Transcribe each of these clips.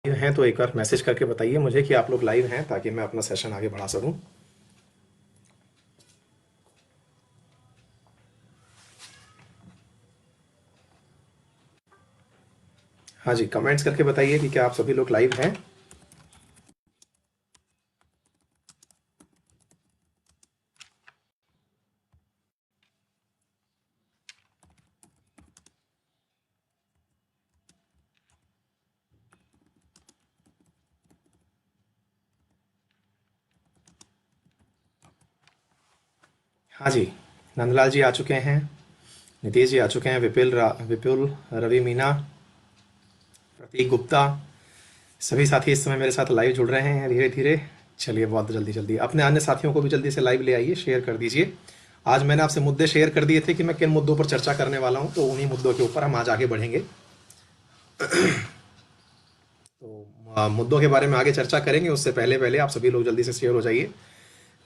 Live हैं तो एक बार मैसेज करके बताइए मुझे कि आप लोग लाइव हैं ताकि मैं अपना सेशन आगे बढ़ा सकूं। हाँ जी, कमेंट्स करके बताइए कि क्या आप सभी लोग लाइव हैं। हाँ जी, नंदलाल जी आ चुके हैं, नीतीश जी आ चुके हैं, विपुल, रवि मीना, प्रतीक गुप्ता, सभी साथी इस समय मेरे साथ लाइव जुड़ रहे हैं धीरे धीरे। चलिए, बहुत जल्दी जल्दी अपने अन्य साथियों को भी जल्दी से लाइव ले आइए, शेयर कर दीजिए। आज मैंने आपसे मुद्दे शेयर कर दिए थे कि मैं किन मुद्दों पर चर्चा करने वाला हूं, तो उन्हीं मुद्दों के ऊपर हम आज आगे बढ़ेंगे। तो मुद्दों के बारे में आगे चर्चा करेंगे, उससे पहले पहले आप सभी लोग जल्दी से शेयर हो जाइए,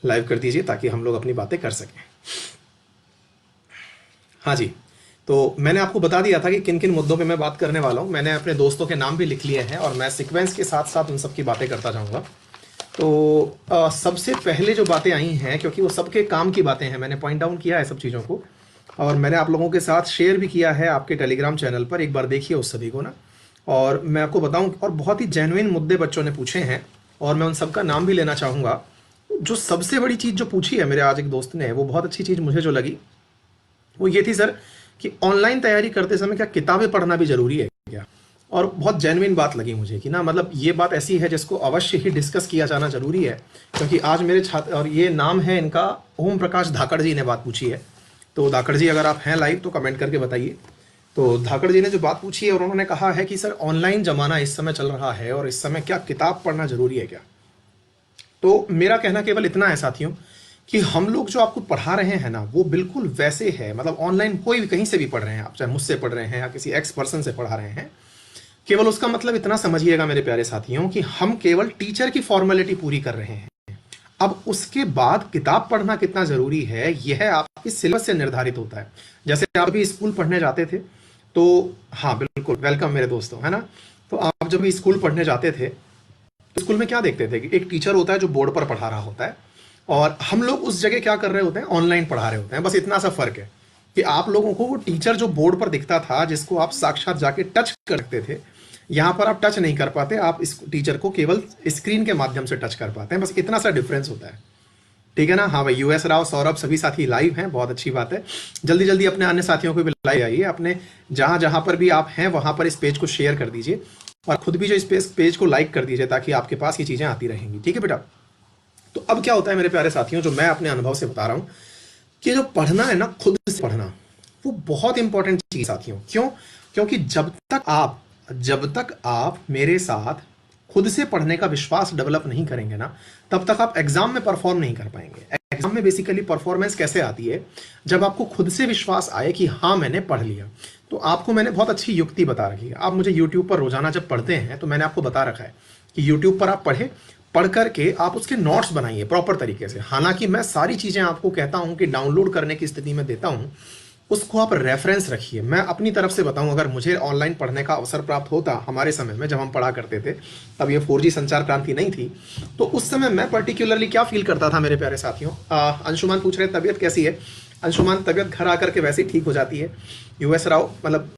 लाइव कर दीजिए ताकि हम लोग अपनी बातें कर सकें। हाँ जी, तो मैंने आपको बता दिया था कि किन किन मुद्दों पे मैं बात करने वाला हूँ। मैंने अपने दोस्तों के नाम भी लिख लिए हैं और मैं सीक्वेंस के साथ साथ उन सब की बातें करता जाऊँगा। तो सबसे पहले जो बातें आई हैं, क्योंकि वो सबके काम की बातें हैं, मैंने पॉइंट डाउन किया है सब चीज़ों को और मैंने आप लोगों के साथ शेयर भी किया है आपके टेलीग्राम चैनल पर। एक बार देखिए उस सभी को ना, और मैं आपको बताऊं, और बहुत ही जेन्युइन मुद्दे बच्चों ने पूछे हैं और मैं उन सबका नाम भी लेना चाहूँगा। जो सबसे बड़ी चीज़ जो पूछी है मेरे आज एक दोस्त ने, वो बहुत अच्छी चीज़ मुझे जो लगी वो ये थी, सर, कि ऑनलाइन तैयारी करते समय क्या किताबें पढ़ना भी ज़रूरी है क्या। और बहुत जेन्युइन बात लगी मुझे कि ना, मतलब ये बात ऐसी है जिसको अवश्य ही डिस्कस किया जाना ज़रूरी है, क्योंकि आज मेरे छात्र, और ये नाम है इनका, ओम प्रकाश धाकड़ जी ने बात पूछी है। तो धाकड़ जी अगर आप हैं लाइव तो कमेंट करके बताइए। तो धाकड़ जी ने जो बात पूछी है और उन्होंने कहा है कि सर, ऑनलाइन ज़माना इस समय चल रहा है और इस समय क्या किताब पढ़ना ज़रूरी है क्या। तो मेरा कहना केवल इतना है साथियों, कि हम लोग जो आपको पढ़ा रहे हैं ना, वो बिल्कुल वैसे है, मतलब ऑनलाइन कोई भी कहीं से भी पढ़ रहे हैं आप, चाहे मुझसे पढ़ रहे हैं या किसी एक्स पर्सन से पढ़ा रहे हैं, केवल उसका मतलब इतना समझिएगा मेरे प्यारे साथियों कि हम केवल टीचर की फॉर्मेलिटी पूरी कर रहे हैं। अब उसके बाद किताब पढ़ना कितना जरूरी है, यह आपके सिलेबस से निर्धारित होता है। जैसे आप भी स्कूल पढ़ने जाते थे तो, हाँ बिल्कुल वेलकम मेरे दोस्तों, है ना। तो आप जब भी स्कूल पढ़ने जाते थे तो स्कूल में क्या देखते थे कि एक टीचर होता है जो बोर्ड पर पढ़ा रहा होता है, और हम लोग उस जगह क्या कर रहे होते हैं, ऑनलाइन पढ़ा रहे होते हैं। बस इतना सा फर्क है कि आप लोगों को वो टीचर जो बोर्ड पर दिखता था, जिसको आप साक्षात जाके टच करते थे, यहाँ पर आप टच नहीं कर पाते, आप इस टीचर को केवल स्क्रीन के माध्यम से टच कर पाते हैं। बस इतना सा डिफरेंस होता है, ठीक है ना। हाँ भाई, यूएस राव, सौरभ, सभी साथी लाइव हैं, बहुत अच्छी बात है। जल्दी जल्दी अपने अन्य साथियों को भी लाइव आइए, अपने जहां जहां पर भी आप हैं वहां पर इस पेज को शेयर कर दीजिए और खुद भी जो इस पेज को लाइक कर दीजिए, ताकि आपके पास ये चीजें आती रहेंगी, ठीक है बेटा। तो अब क्या होता है मेरे प्यारे साथियों, जो मैं अपने अनुभव से बता रहा हूं, कि जो पढ़ना है ना, खुद से पढ़ना, वो बहुत इंपॉर्टेंट चीज साथियों। क्यों? क्योंकि जब तक आप मेरे साथ खुद से पढ़ने का विश्वास डेवलप नहीं करेंगे ना, तब तक आप एग्जाम में परफॉर्म नहीं कर पाएंगे। एग्जाम में बेसिकली परफॉर्मेंस कैसे आती है, जब आपको खुद से विश्वास आए कि हाँ मैंने पढ़ लिया। तो आपको मैंने बहुत अच्छी युक्ति बता रखी है। आप मुझे यूट्यूब पर रोजाना जब पढ़ते हैं तो मैंने आपको बता रखा है कि यूट्यूब पर आप पढ़ करके आप उसके नोट्स बनाइए प्रॉपर तरीके से। हालांकि मैं सारी चीजें आपको कहता हूं कि डाउनलोड करने की स्थिति में देता हूं, उसको आप रेफरेंस रखिए। मैं अपनी तरफ से बताऊं, अगर मुझे ऑनलाइन पढ़ने का अवसर प्राप्त होता हमारे समय में, जब हम पढ़ा करते थे, तब ये 4G संचार क्रांति नहीं थी, तो उस समय मैं पर्टिकुलरली क्या फील करता था मेरे प्यारे साथियों। अंशुमान पूछ रहे तबीयत कैसी है। अंशुमान, तबीयत घर आकर के वैसे ही ठीक हो जाती है। यूएस राव, मतलब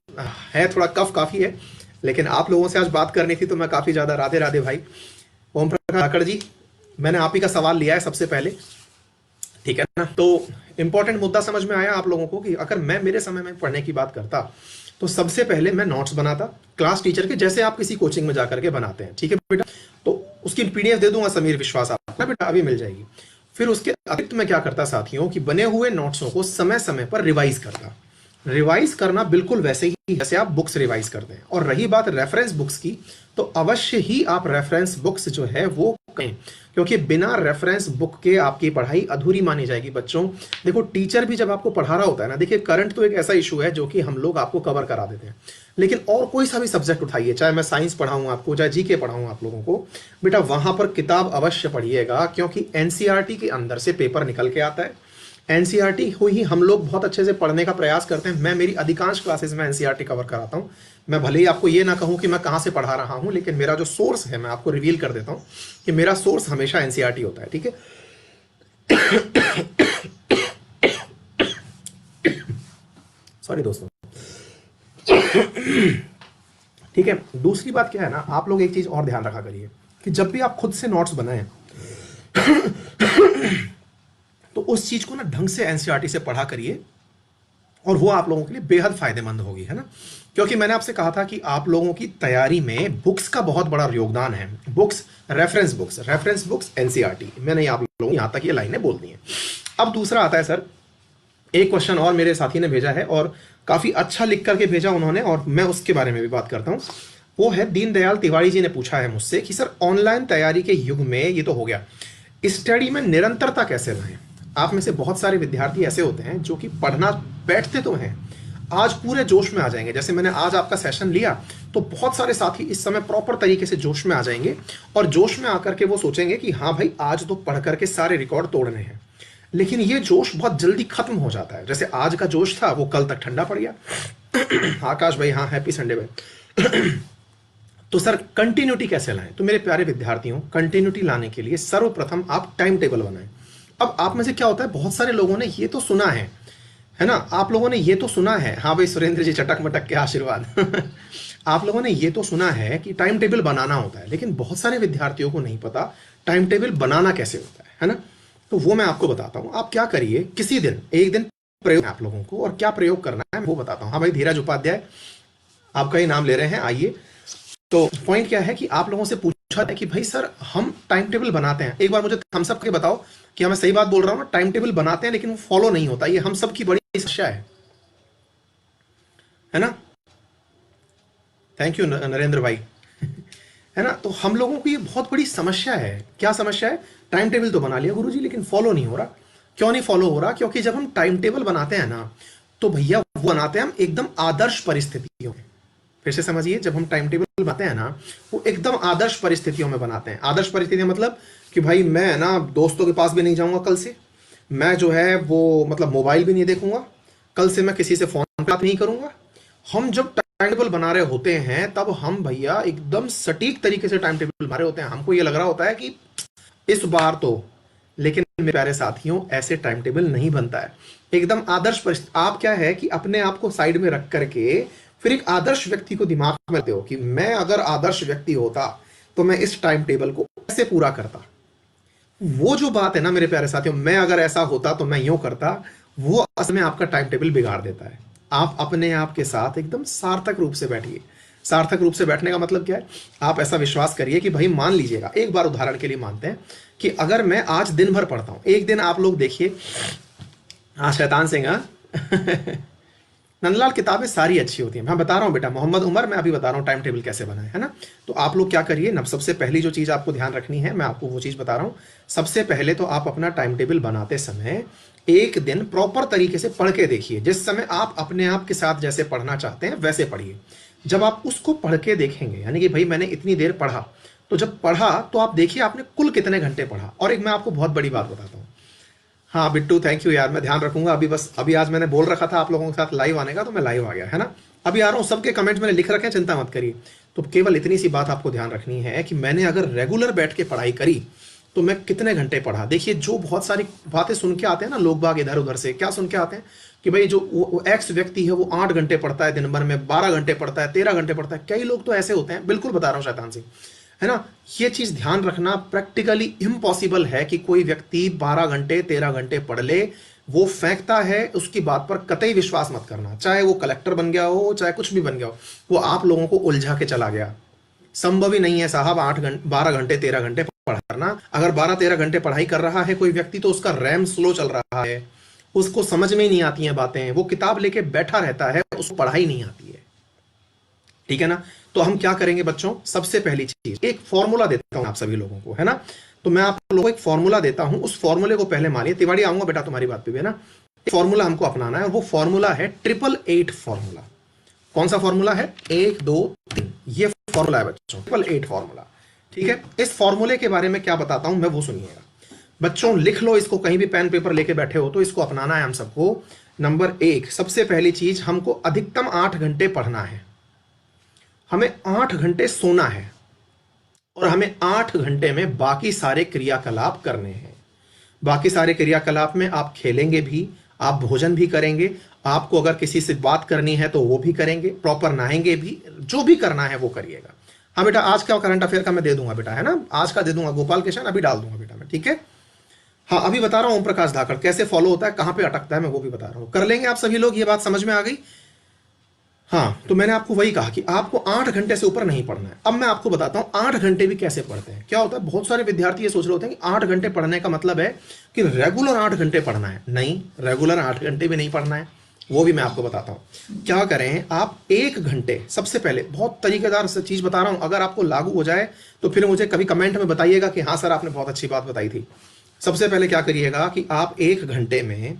है थोड़ा कफ काफी है, लेकिन आप लोगों से आज बात करनी थी तो मैं काफी ज्यादा, राधे राधे भाई। ओम प्रकाश धाकड़ जी, मैंने आप ही का सवाल लिया है सबसे पहले, ठीक है ना। तो इंपॉर्टेंट मुद्दा समझ में आया आप लोगों को कि अगर मैं मेरे समय में पढ़ने की बात करता तो सबसे पहले मैं नोट्स बनाता क्लास टीचर के, जैसे आप किसी कोचिंग में जाकर के बनाते हैं, ठीक है बेटा। तो उसकी पीडीएफ दे दूंगा, समीर विश्वास आपको बेटा अभी मिल जाएगी। फिर उसके अतिरिक्त मैं क्या करता साथियों, कि बने हुए नोट्सों को समय समय पर रिवाइज करता। रिवाइज करना बिल्कुल वैसे ही जैसे आप बुक्स रिवाइज करते हैं। और रही बात रेफरेंस बुक्स की, तो अवश्य ही आप रेफरेंस बुक्स जो है वो करें, क्योंकि बिना रेफरेंस बुक के आपकी पढ़ाई अधूरी मानी जाएगी बच्चों। देखो, टीचर भी जब आपको पढ़ा रहा होता है ना, देखिए करंट तो एक ऐसा इशू है जो कि हम लोग आपको कवर करा देते हैं, लेकिन और कोई सा भी सब्जेक्ट उठाइए, चाहे मैं साइंस पढ़ाऊं आपको, चाहे जीके पढ़ाऊं आप लोगों को, बेटा वहां पर किताब अवश्य पढ़िएगा, क्योंकि एनसीईआरटी के अंदर से पेपर निकल के आता है। एनसीईआरटी को ही हम लोग बहुत अच्छे से पढ़ने का प्रयास करते हैं। मैं मेरी अधिकांश क्लासेस में एनसीईआरटी कवर कराता हूं। मैं भले ही आपको ये ना कहूं कि मैं कहां से पढ़ा रहा हूं, लेकिन मेरा जो सोर्स है मैं आपको रिवील कर देता हूं कि मेरा सोर्स हमेशा एनसीईआरटी होता है। ठीक है, सॉरी दोस्तों। ठीक है, दूसरी बात क्या है ना, आप लोग एक चीज और ध्यान रखा करिए कि जब भी आप खुद से नोट्स बनाएं तो उस चीज को ना ढंग से एनसीईआरटी से पढ़ा करिए, और वो आप लोगों के लिए बेहद फायदेमंद होगी, है ना। क्योंकि मैंने आपसे कहा था कि आप लोगों की तैयारी में बुक्स का बहुत बड़ा योगदान है। बुक्स, रेफरेंस बुक्स एनसीईआरटी, मैंने आप लोगों यहां तक ये लाइनें बोल दी हैं। अब दूसरा आता है सर, एक क्वेश्चन और मेरे साथी ने भेजा है और काफी अच्छा लिख करके भेजा उन्होंने, और मैं उसके बारे में भी बात करता हूं। वो है दीनदयाल तिवारी जी ने पूछा है मुझसे कि सर ऑनलाइन तैयारी के युग में, ये तो हो गया, स्टडी में निरंतरता कैसे लाएं। आप में से बहुत सारे विद्यार्थी ऐसे होते हैं जो कि पढ़ना बैठते तो हैं, आज पूरे जोश में आ जाएंगे। जैसे मैंने आज आपका सेशन लिया तो बहुत सारे साथी इस समय प्रॉपर तरीके से जोश में आ जाएंगे, और जोश में आकर के वो सोचेंगे कि हाँ भाई आज तो पढ़ करके सारे रिकॉर्ड तोड़ने हैं। लेकिन ये जोश बहुत जल्दी खत्म हो जाता है। जैसे आज का जोश था वो कल तक ठंडा पड़ गया। आकाश भाई, हाँ हैप्पी संडे भाई। तो सर कंटिन्यूटी कैसे लाएं? तो मेरे प्यारे विद्यार्थियों, कंटिन्यूटी लाने के लिए सर्वप्रथम आप टाइम टेबल बनाएं। अब आप में से क्या होता है, बहुत सारे लोगों ने ये तो सुना है ना, आप लोगों ने ये तो सुना है, हाँ भाई सुरेंद्र जी चटक मटक के आशीर्वाद। आप लोगों ने ये तो सुना है कि टाइम टेबल बनाना होता है, लेकिन बहुत सारे विद्यार्थियों को नहीं पता टाइम टेबल बनाना कैसे होता है ना। तो वो मैं आपको बताता हूं। आप क्या करिए, किसी दिन एक दिन प्रयोग आप लोगों को, और क्या प्रयोग करना है वो बताता हूं। हाँ भाई धीरज उपाध्याय, आपका ही नाम ले रहे हैं, आइए। तो पॉइंट क्या है कि आप लोगों से पूछा है कि भाई सर हम टाइम टेबल बनाते हैं, एक बार मुझे थम्स अप के बताओ कि मैं सही बात बोल रहा हूं ना। टाइम टेबल बनाते हैं लेकिन वो फॉलो नहीं होता, ये हम सब की बड़ी समस्या है ना। थैंक यू नरेंद्र भाई। है ना, तो हम लोगों की ये बहुत बड़ी समस्या है। क्या समस्या है? टाइम टेबल तो बना लिया गुरुजी लेकिन फॉलो नहीं हो रहा। क्यों नहीं फॉलो हो रहा? क्योंकि जब हम टाइम टेबल बनाते हैं ना, तो भैया वो बनाते हैं हम एकदम आदर्श परिस्थितियों में। फिर से समझिए, जब हम टाइम टेबल बनाते हैं ना, वो एकदम आदर्श परिस्थितियों में बनाते हैं। आदर्श परिस्थितियां मतलब कि भाई मैं ना दोस्तों के पास भी नहीं जाऊंगा कल से, मैं जो है वो मतलब मोबाइल भी नहीं देखूंगा, कल से मैं किसी से फोन पे बात नहीं करूंगा। हम जब टाइम टेबल बना रहे होते हैं तब हम भैया एकदम सटीक तरीके से टाइम टेबल बना रहे होते हैं। हमको ये लग रहा होता है कि इस बार तो, लेकिन मेरे प्यारे साथियों ऐसे टाइम टेबल नहीं बनता है। एकदम आदर्श परिस्थिति, आप क्या है कि अपने आप को साइड में रख करके फिर एक आदर्श व्यक्ति को दिमाग में रखते हो कि मैं अगर आदर्श व्यक्ति होता तो मैं इस टाइम टेबल को कैसे पूरा करता। वो जो बात है ना मेरे प्यारे साथियों, मैं अगर ऐसा होता तो मैं यूं करता, वो असल में आपका टाइम टेबल बिगाड़ देता है। आप अपने आप के साथ एकदम सार्थक रूप से बैठिए। सार्थक रूप से बैठने का मतलब क्या है? आप ऐसा विश्वास करिए कि भाई मान लीजिएगा, एक बार उदाहरण के लिए मानते हैं कि अगर मैं आज दिन भर पढ़ता हूं, एक दिन आप लोग देखिए, हाँ शैतान सिंह, नंदलाल किताबें सारी अच्छी होती हैं, मैं बता रहा हूं बेटा, मोहम्मद उमर, मैं अभी बता रहा हूं टाइम टेबल कैसे बनाए, है ना। तो आप लोग क्या करिए ना, सबसे पहली जो चीज आपको ध्यान रखनी है, मैं आपको वो चीज बता रहा हूं। सबसे पहले तो आप अपना टाइम टेबल बनाते समय एक दिन प्रॉपर तरीके से पढ़ के देखिए। जिस समय आप अपने आप के साथ जैसे पढ़ना चाहते हैं वैसे पढ़िए। जब आप उसको पढ़ के देखेंगे, यानी कि भाई मैंने इतनी देर पढ़ा, तो जब पढ़ा तो आप देखिए आपने कुल कितने घंटे पढ़ा। और एक मैं आपको बहुत बड़ी बात बताता हूँ, हाँ बिट्टू थैंक यू यार, मैं ध्यान रखूंगा। अभी आज मैंने बोल रखा था आप लोगों के साथ लाइव आने का, तो मैं लाइव आ गया, है ना। अभी आ रहा हूँ, सबके कमेंट मैंने लिख रखे हैं, चिंता मत करिए। तो केवल इतनी सी बात आपको ध्यान रखनी है कि मैंने अगर रेगुलर बैठ के पढ़ाई करी तो मैं कितने घंटे पढ़ा। देखिए जो बहुत सारी बातें सुन के आते हैं ना लोग बाग इधर उधर से, क्या सुन के आते हैं कि भाई जो एक्स व्यक्ति है वो 8 घंटे पढ़ता है दिन भर में, 12 घंटे पढ़ता है, 13 घंटे पढ़ता है। कई लोग तो ऐसे होते हैं, बिल्कुल बता रहा हूँ शैतान सिंह, है ना। ये चीज ध्यान रखना, प्रैक्टिकली इम्पॉसिबल है कि कोई व्यक्ति 12 घंटे 13 घंटे पढ़ ले। वो फेंकता है, उसकी बात पर कतई विश्वास मत करना। चाहे वो कलेक्टर बन गया हो, चाहे कुछ भी बन गया हो, वो आप लोगों को उलझा के चला गया। संभव ही नहीं है साहब 12 घंटे 13 घंटे पढ़ना। अगर 12-13 घंटे पढ़ाई कर रहा है कोई व्यक्ति, तो उसका रैम स्लो चल रहा है, उसको समझ में ही नहीं आती हैं बातें, वो किताब लेके बैठा रहता है, उसको पढ़ाई नहीं आती है, ठीक है ना। तो हम क्या करेंगे बच्चों, सबसे पहली चीज एक फॉर्मूला देता हूं आप सभी लोगों को, है ना। तो मैं आप लोगों को एक फॉर्मूला देता हूं, उस फॉर्मूले को पहले मानिए। तिवाड़ी आऊंगा बेटा तुम्हारी बात पे भी, है ना। एक फॉर्मूला हमको अपनाना है, और वो फॉर्मूला है 888 फॉर्मूला। कौन सा फॉर्मूला है? 1 2 3, ये फॉर्मूला है बच्चों, 888 फॉर्मूला, ठीक है। इस फॉर्मूले के बारे में क्या बताता हूं मैं, वो सुनिएगा। बच्चों लिख लो इसको, कहीं भी पेन पेपर लेके बैठे हो तो इसको अपनाना है हम सबको। नंबर 1, सबसे पहली चीज, हमको अधिकतम 8 घंटे पढ़ना है, हमें 8 घंटे सोना है, और हमें 8 घंटे में बाकी सारे क्रियाकलाप करने हैं। बाकी सारे क्रियाकलाप में आप खेलेंगे भी, आप भोजन भी करेंगे, आपको अगर किसी से बात करनी है तो वो भी करेंगे, प्रॉपर नहाएंगे भी, जो भी करना है वो करिएगा। हाँ बेटा, आज का करंट अफेयर का मैं दे दूंगा बेटा, है ना, आज का दे दूंगा, गोपाल कृष्ण अभी डाल दूंगा बेटा मैं, ठीक है। हाँ अभी बता रहा हूं ओम प्रकाश धाकड़ कैसे फॉलो होता है, कहां पे अटकता है, मैं वो भी बता रहा हूं। कर लेंगे आप सभी लोग, ये बात समझ में आ गई। हाँ तो मैंने आपको वही कहा कि आपको 8 घंटे से ऊपर नहीं पढ़ना है। अब मैं आपको बताता हूं 8 घंटे भी कैसे पढ़ते हैं। क्या होता है, बहुत सारे विद्यार्थी ये सोच रहे होते हैं कि 8 घंटे पढ़ने का मतलब है कि रेगुलर 8 घंटे पढ़ना है। नहीं, रेगुलर 8 घंटे भी नहीं पढ़ना है, वो भी मैं आपको बताता हूं। क्या करें आप, 1 घंटे, सबसे पहले बहुत तरीकेदार से चीज बता रहा हूं, अगर आपको लागू हो जाए तो फिर मुझे कभी कमेंट में बताइएगा कि हाँ सर आपने बहुत अच्छी बात बताई थी। सबसे पहले क्या करिएगा कि आप 1 घंटे में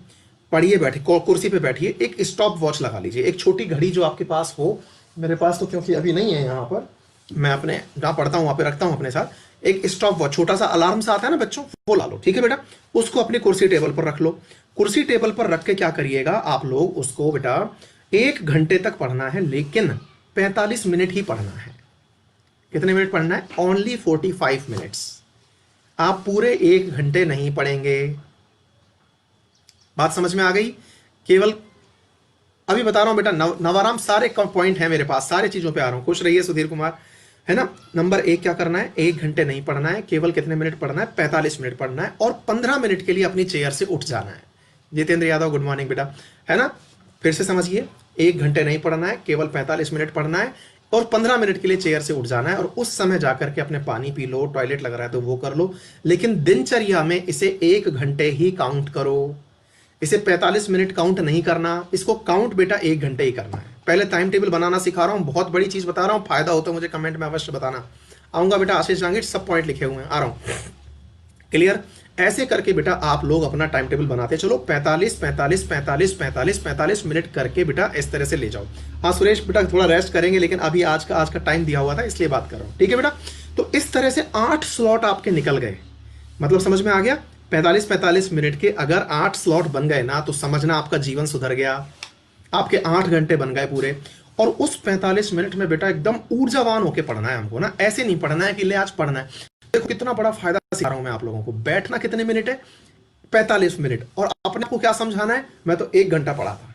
पढ़िए, बैठे कुर्सी पे बैठिए, एक स्टॉप वॉच लगा लीजिए, एक छोटी घड़ी जो आपके पास हो। मेरे पास तो क्योंकि अभी नहीं है यहाँ पर, मैं अपने जहाँ पढ़ता हूँ वहाँ पे रखता हूँ अपने साथ। एक स्टॉप वॉच, छोटा सा अलार्म सा आता है ना बच्चों, वो ला लो, ठीक है बेटा। उसको अपनी कुर्सी टेबल पर रख लो। कुर्सी टेबल पर रख के क्या करिएगा आप लोग, उसको बेटा 1 घंटे तक पढ़ना है, लेकिन 45 मिनट ही पढ़ना है। कितने मिनट पढ़ना है? Only 45 minutes. आप पूरे 1 घंटे नहीं पढ़ेंगे। बात समझ में आ गई? केवल अभी बता रहा हूं बेटा, नवाराम सारे पॉइंट है मेरे पास, सारे चीजों पे आ रहा हूं। खुश रहिए सुधीर कुमार, है ना। नंबर 1 क्या करना है, 1 घंटे नहीं पढ़ना है, केवल कितने मिनट पढ़ना है? 45 मिनट पढ़ना है, और 15 मिनट के लिए अपनी चेयर से उठ जाना है। जितेंद्र यादव गुड मॉर्निंग बेटा, है ना। फिर से समझिए, 1 घंटे नहीं पढ़ना है, केवल 45 मिनट पढ़ना है, और 15 मिनट के लिए चेयर से उठ जाना है, और उस समय जाकर के अपने पानी पी लो, टॉयलेट लग रहा है तो वो कर लो, लेकिन दिनचर्या में इसे 1 घंटे ही काउंट करो। इसे 45 मिनट काउंट नहीं करना, इसको काउंट बेटा 1 घंटे ही करना है। पहले टाइम टेबल बनाना सिखा रहा हूं, बहुत बड़ी चीज बता रहा हूं, फायदा हो तो मुझे कमेंट में अवश्य बताना। आऊंगा बेटा, आशीष जांगिड़ सब पॉइंट लिखे हुए हैं, आ रहा हूं। क्लियर? ऐसे करके बेटा आप लोग अपना टाइम टेबल बनाते चलो, 45 45 45 45 45 मिनट करके बेटा इस तरह से ले जाओ। हाँ सुरेश बेटा थोड़ा रेस्ट करेंगे, लेकिन अभी आज का टाइम दिया हुआ था इसलिए बात कर रहा हूं, ठीक है बेटा। तो इस तरह से 8 स्लॉट आपके निकल गए, मतलब समझ में आ गया। 45 मिनट के अगर 8 स्लॉट बन गए ना, तो समझना आपका जीवन सुधर गया, आपके 8 घंटे बन गए पूरे। और उस 45 मिनट में बेटा एकदम ऊर्जावान होकर पढ़ना है हमको ना, ऐसे नहीं पढ़ना है कि ले आज पढ़ना है। देखो कितना बड़ा फायदा सिखा रहा हूं मैं आप लोगों को। बैठना कितने मिनट है? 45 मिनट, और अपने को क्या समझाना है, मैं तो 1 घंटा पढ़ा था।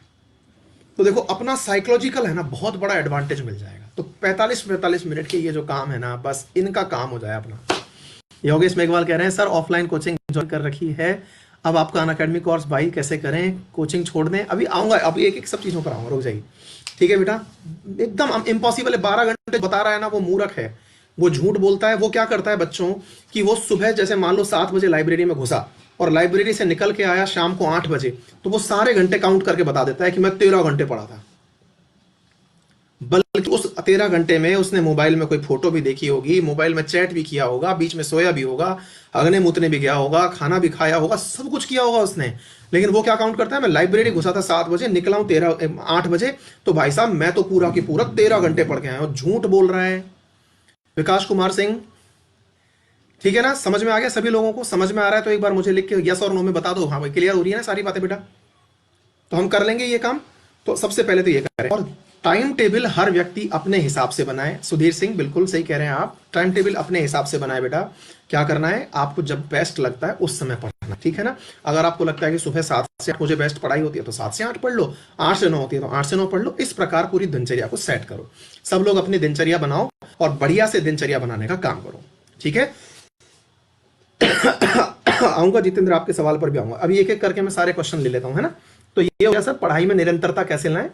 तो देखो अपना साइकोलॉजिकल है ना, बहुत बड़ा एडवांटेज मिल जाएगा। तो 45 मिनट के ये जो काम है ना, बस इनका काम हो जाए अपना। योगेश मेघवाल कह रहे हैं सर ऑफलाइन कोचिंग ज्वाइन कर रखी है, अब आपका अनअकैडमी कोर्स भाई कैसे करें, कोचिंग छोड़ दें? अभी आऊंगा, अभी एक एक सब चीजों पर आऊंगा, रुक जाइए, ठीक है बेटा। एकदम इम्पॉसिबल है, 12 घंटे बता रहा है ना, वो मूर्ख है, वो झूठ बोलता है। वो क्या करता है बच्चों कि वो सुबह जैसे मान लो 7 बजे लाइब्रेरी में घुसा, और लाइब्रेरी से निकल के आया शाम को 8 बजे, तो वो सारे घंटे काउंट करके बता देता है कि मैं 13 घंटे पढ़ा था। बल्कि उस 13 घंटे में उसने मोबाइल में कोई फोटो भी देखी होगी, मोबाइल में चैट भी किया होगा, बीच में सोया भी होगा, अगने मुतने भी गया होगा, खाना भी खाया होगा, सब कुछ किया होगा उसने। लेकिन वो क्या काउंट करता है, मैं लाइब्रेरी घुसा था 7 बजे, निकला हूं 8 बजे, तो भाई साहब मैं तो पूरा की पूरा 13 घंटे पढ़ के आया हूं। झूठ बोल रहा है विकास कुमार सिंह, ठीक है ना। समझ में आ गया? सभी लोगों को समझ में आ रहा है तो एक बार मुझे लिख के यस और नो में बता दो। हाँ भाई क्लियर हो रही है ना सारी बातें बेटा? तो हम कर लेंगे ये काम। तो सबसे पहले तो ये करें, और टाइम टेबल हर व्यक्ति अपने हिसाब से बनाए। सुधीर सिंह बिल्कुल सही कह रहे हैं आप, टाइम टेबल अपने हिसाब से बनाए बेटा। क्या करना है, आपको जब बेस्ट लगता है उस समय पढ़ना, ठीक है ना। अगर आपको लगता है कि सुबह 7 से 8 मुझे बेस्ट पढ़ाई होती है तो 7 से 8 पढ़ लो, 8 से 9 होती है तो 8 से 9 पढ़ लो। इस प्रकार पूरी दिनचर्या को सेट करो। सब लोग अपनी दिनचर्या बनाओ और बढ़िया से दिनचर्या बनाने का काम करो, ठीक है। आऊंगा जितेंद्र, आपके सवाल पर भी आऊंगा। अभी एक एक करके मैं सारे क्वेश्चन ले लेता हूं, है ना। तो ये हो गया सर पढ़ाई में निरंतरता कैसे लाएं।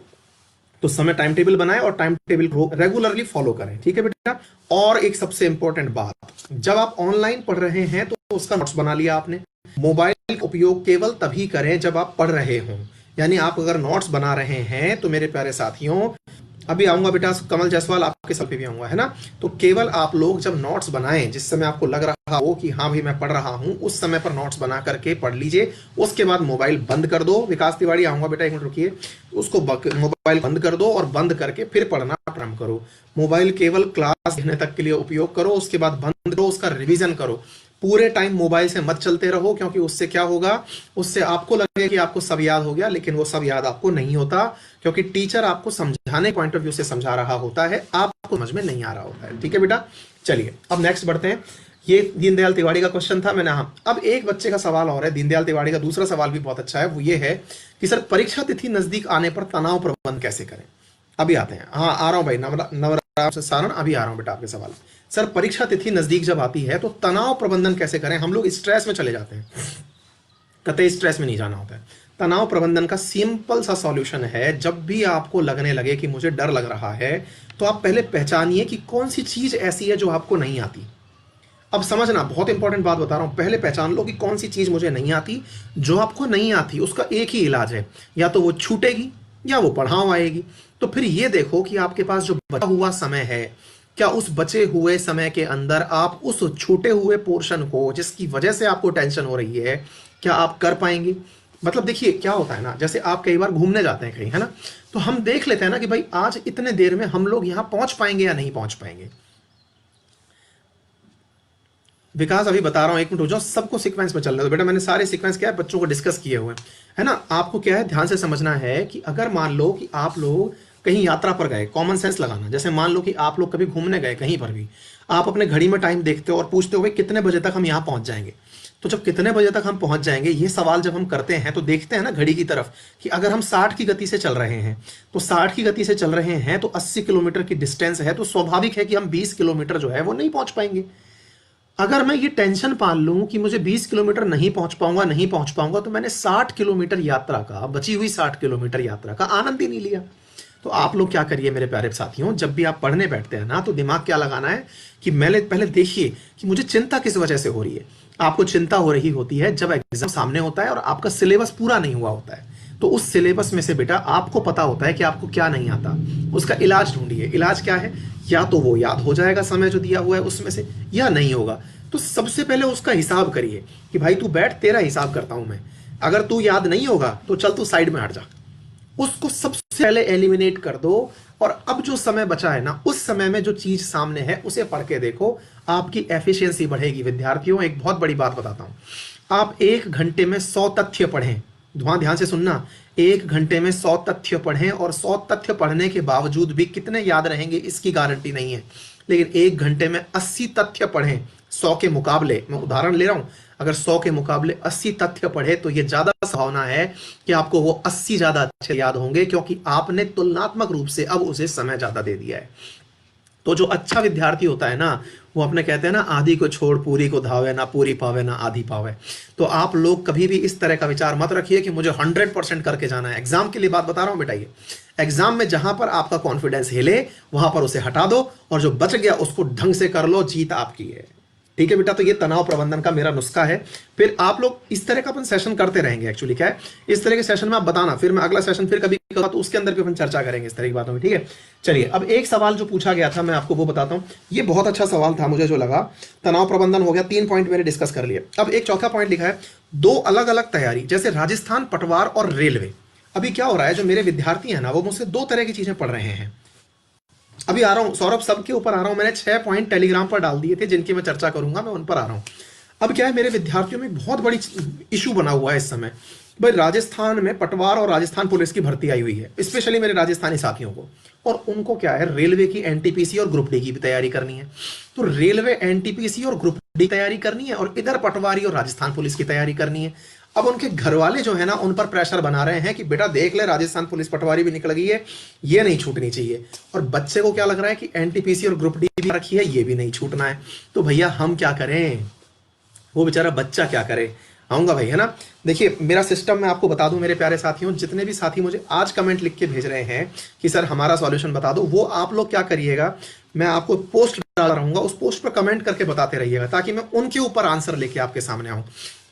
तो समय टाइम टेबल बनाएं और टाइम टेबल को रेगुलरली फॉलो करें, ठीक है बेटा। और एक सबसे इंपॉर्टेंट बात, जब आप ऑनलाइन पढ़ रहे हैं तो उसका नोट्स बना लिया आपने। मोबाइल का उपयोग केवल तभी करें जब आप पढ़ रहे हों, यानी आप अगर नोट्स बना रहे हैं तो मेरे प्यारे साथियों, अभी आऊंगा बेटा कमल जायसवाल, आपके सर पे भी आऊंगा, है ना। तो केवल आप लोग जब नोट्स बनाएं, जिस समय आपको लग रहा हो कि हाँ भाई मैं पढ़ रहा हूं, उस समय पर नोट्स बना करके पढ़ लीजिए। उसके बाद मोबाइल बंद कर दो। विकास तिवारी आऊंगा बेटा, एक मिनट रुकिए। उसको मोबाइल बंद कर दो और बंद करके फिर पढ़ना प्रारंभ करो। मोबाइल केवल क्लास देने तक के लिए उपयोग करो, उसके बाद बंद करो, उसका रिविजन करो। पूरे टाइम मोबाइल से मत चलते रहो, क्योंकि उससे क्या होगा, उससे आपको लगेगा कि आपको सब याद हो गया, लेकिन वो सब याद आपको नहीं होता, क्योंकि टीचर आपको समझाने पॉइंट ऑफ व्यू से समझा रहा होता है, आपको समझ में नहीं आ रहा होता है। ठीक है बेटा, चलिए अब नेक्स्ट बढ़ते हैं। ये दीनदयाल तिवारी का क्वेश्चन था मैंने, हाँ अब एक बच्चे का सवाल और है। दीनदयाल तिवारी का दूसरा सवाल भी बहुत अच्छा है, वो ये है कि सर परीक्षा तिथि नजदीक आने पर तनाव प्रबंधन कैसे करें। अभी आते हैं, हाँ आ रहा हूँ भाई, नवराम से सारण, अभी आ रहा हूँ बेटा आपके सवाल। सर परीक्षा तिथि नजदीक जब आती है तो तनाव प्रबंधन कैसे करें। हम लोग स्ट्रेस में चले जाते हैं, कतई स्ट्रेस में नहीं जाना होता है। तनाव प्रबंधन का सिंपल सा सॉल्यूशन है, जब भी आपको लगने लगे कि मुझे डर लग रहा है, तो आप पहले पहचानिए कि कौन सी चीज ऐसी है जो आपको नहीं आती। अब समझना, बहुत इंपॉर्टेंट बात बता रहा हूं, पहले पहचान लो कि कौन सी चीज मुझे नहीं आती। जो आपको नहीं आती उसका एक ही इलाज है, या तो वो छूटेगी या वो पढ़ाओ आएगी। तो फिर ये देखो कि आपके पास जो बचा हुआ समय है, क्या उस बचे हुए समय के अंदर आप उस छूटे हुए पोर्शन को, जिसकी वजह से आपको टेंशन हो रही है, क्या आप कर पाएंगे। मतलब देखिए क्या होता है ना, जैसे आप कई बार घूमने जाते हैं कहीं, है ना, तो हम देख लेते हैं ना कि भाई आज इतने देर में हम लोग यहां पहुंच पाएंगे या नहीं पहुंच पाएंगे। विकास अभी बता रहा हूं, एक मिनट हो जाओ, सबको सीक्वेंस में चल रहा है। तो बेटा मैंने सारे सीक्वेंस क्या है बच्चों को डिस्कस किए हुए हैं, है ना। आपको क्या है ध्यान से समझना है कि अगर मान लो कि आप लोग कहीं यात्रा पर गए, कॉमन सेंस लगाना। जैसे मान लो कि आप लोग कभी घूमने गए कहीं पर भी, आप अपने घड़ी में टाइम देखते हो और पूछते हो भाई कितने बजे तक हम यहाँ पहुंच जाएंगे। तो जब कितने बजे तक हम पहुंच जाएंगे ये सवाल जब हम करते हैं, तो देखते हैं ना घड़ी की तरफ कि अगर हम 60 की गति से चल रहे हैं, तो 60 की गति से चल रहे हैं तो 80 किलोमीटर की डिस्टेंस है, तो स्वाभाविक है कि हम 20 किलोमीटर जो है वो नहीं पहुंच पाएंगे। अगर मैं ये टेंशन पाल लूं कि मुझे 20 किलोमीटर नहीं पहुंच पाऊंगा, तो मैंने 60 किलोमीटर यात्रा का, बची हुई 60 किलोमीटर यात्रा का आनंद ही नहीं लिया। तो आप लोग क्या करिए मेरे प्यारे साथियों, जब भी आप पढ़ने बैठते हैं ना, तो दिमाग क्या लगाना है कि पहले देखिए कि मुझे चिंता किस वजह से हो रही है। आपको चिंता हो रही होती है जब एग्जाम सामने होता है और आपका सिलेबस पूरा नहीं हुआ होता है। तो उस सिलेबस में से बेटा आपको पता होता है कि आपको क्या नहीं आता, उसका इलाज ढूंढिए। इलाज क्या है, या तो वो याद हो जाएगा समय जो दिया हुआ है उसमें से, या नहीं होगा। तो सबसे पहले उसका हिसाब करिए कि भाई तू बैठ, तेरा हिसाब करता हूं मैं। अगर तू याद नहीं होगा तो चल तू साइड में हट जा, उसको सबसे पहले एलिमिनेट कर दो। और अब जो समय बचा है ना, उस समय में जो चीज सामने है उसे पढ़ के देखो, आपकी एफिशिएंसी बढ़ेगी। विद्यार्थियों एक बहुत बड़ी बात बताता हूं, आप 1 घंटे में 100 तथ्य पढ़ें। ध्यान से सुनना, 1 घंटे में 100 तथ्य पढ़ें, और 100 तथ्य पढ़ने के बावजूद भी कितने याद रहेंगे इसकी गारंटी नहीं है। लेकिन 1 घंटे में 80 तथ्य पढ़ें, 100 के मुकाबले, मैं उदाहरण ले रहा हूं, अगर 100 के मुकाबले 80 तथ्य पढ़े तो ये ज्यादा संभावना है कि आपको वो 80 ज्यादा अच्छे याद होंगे, क्योंकि आपने तुलनात्मक रूप से अब उसे समय ज्यादा दे दिया है। तो जो अच्छा विद्यार्थी होता है ना, वो अपने कहते हैं ना, आधी को छोड़ पूरी को धावे, ना पूरी पावे ना आधी पावे। तो आप लोग कभी भी इस तरह का विचार मत रखिए कि मुझे 100% करके जाना है। एग्जाम के लिए बात बता रहा हूं बेटा, ये एग्जाम में जहां पर आपका कॉन्फिडेंस हिले वहां पर उसे हटा दो, और जो बच गया उसको ढंग से कर लो, जीत आपकी है। ठीक है बेटा, तो ये तनाव प्रबंधन का मेरा नुस्खा है। फिर आप लोग इस तरह का अपन सेशन करते रहेंगे। एक्चुअली क्या है, इस तरह के सेशन में आप बताना, फिर मैं अगला सेशन फिर कभी करूंगा तो उसके अंदर भी अपन चर्चा करेंगे इस तरह की बातों में। ठीक है, चलिए अब एक सवाल जो पूछा गया था मैं आपको वो बताता हूं। ये बहुत अच्छा सवाल था मुझे जो लगा। तनाव प्रबंधन हो गया, 3 पॉइंट मैंने डिस्कस कर लिए। अब एक चौथा पॉइंट लिखा है, 2 अलग अलग तैयारी, जैसे राजस्थान, पटवार और रेलवे। अभी क्या हो रहा है, जो मेरे विद्यार्थी है ना, वो मुझसे 2 तरह की चीजें पढ़ रहे हैं। अभी आ रहा हूं सौरभ, सबके ऊपर आ रहा हूं। मैंने 6 पॉइंट टेलीग्राम पर डाल दिए थे जिनकी मैं चर्चा करूंगा, मैं उन पर आ रहा हूं। अब क्या है, मेरे विद्यार्थियों में बहुत बड़ी इशू बना हुआ है इस समय। भाई राजस्थान में पटवार और राजस्थान पुलिस की भर्ती आई हुई है, स्पेशली मेरे राजस्थानी साथियों को। और उनको क्या है, रेलवे की एनटीपीसी और ग्रुप डी की भी तैयारी करनी है। तो रेलवे एनटीपीसी और ग्रुप डी तैयारी करनी है, और इधर पटवारी और राजस्थान पुलिस की तैयारी करनी है। अब उनके घर वाले जो है ना, उन पर प्रेशर बना रहे हैं कि बेटा देख ले, राजस्थान पुलिस पटवारी भी निकल गई है, ये नहीं छूटनी चाहिए। और बच्चे को क्या लग रहा है कि एनटीपीसी और ग्रुप डी भी रखी है, ये भी नहीं छूटना है। तो भैया हम क्या करें, वो बेचारा बच्चा क्या करे। आऊंगा भाई, है ना। देखिए मेरा सिस्टम मैं आपको बता दूं मेरे प्यारे साथियों, जितने भी साथी मुझे आज कमेंट लिख के भेज रहे हैं कि सर हमारा सॉल्यूशन बता दो, वो आप लोग क्या करिएगा, मैं आपको पोस्ट डाल रहूंगा, उस पोस्ट पर कमेंट करके बताते रहिएगा, ताकि मैं उनके ऊपर आंसर लेके आपके सामने आऊं।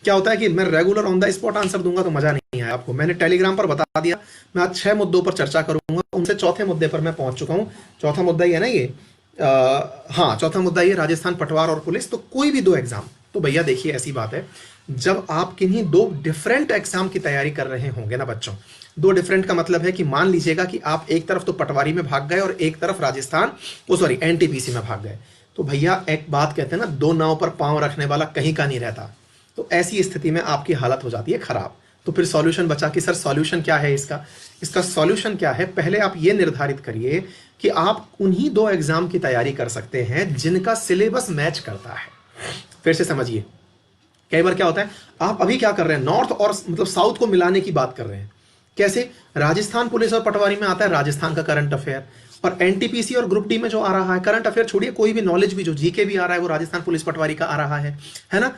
क्या होता है कि मैं regular on the spot answer दूंगा तो मजा नहीं है आपको। मैंने टेलीग्राम पर बता दिया, मैं आज 6 मुद्दों पर चर्चा करूंगा, उनसे चौथे मुद्दे पर मैं पहुंच चुका हूं। चौथा मुद्दा ही है ना ये, हाँ चौथा मुद्दा ये, राजस्थान, पटवार और पुलिस। तो कोई भी 2 एग्जाम, तो भैया देखिए ऐसी बात है, जब आप किन्हीं 2 डिफरेंट एग्जाम की तैयारी कर रहे होंगे ना बच्चों, 2 डिफरेंट का मतलब है कि मान लीजिएगा कि आप एक तरफ तो पटवारी में भाग गए और एक तरफ राजस्थान, वो सॉरी एनटीपीसी में भाग गए। तो भैया एक बात कहते हैं ना, दो नाव पर पांव रखने वाला कहीं का नहीं रहता। तो ऐसी स्थिति में आपकी हालत हो जाती है खराब। तो फिर सॉल्यूशन बचा कि सर सॉल्यूशन क्या है इसका? इसका सॉल्यूशन क्या है, पहले आप ये निर्धारित करिए कि आप उन्हीं दो एग्जाम की तैयारी कर सकते हैं जिनका सिलेबस मैच करता है। फिर से समझिए, कई बार क्या होता है, आप अभी क्या कर रहे हैं, नॉर्थ और मतलब साउथ को मिलाने की बात कर रहे हैं। कैसे? राजस्थान पुलिस और पटवारी में आता है राजस्थान का करंट अफेयर, और एनटीपीसी और ग्रुप डी में जो आ रहा है करंट अफेयर छोड़िए, कोई भी नॉलेज भी जो जीके भी आ रहा है वो राजस्थान पुलिस पटवारी का आ रहा है ना?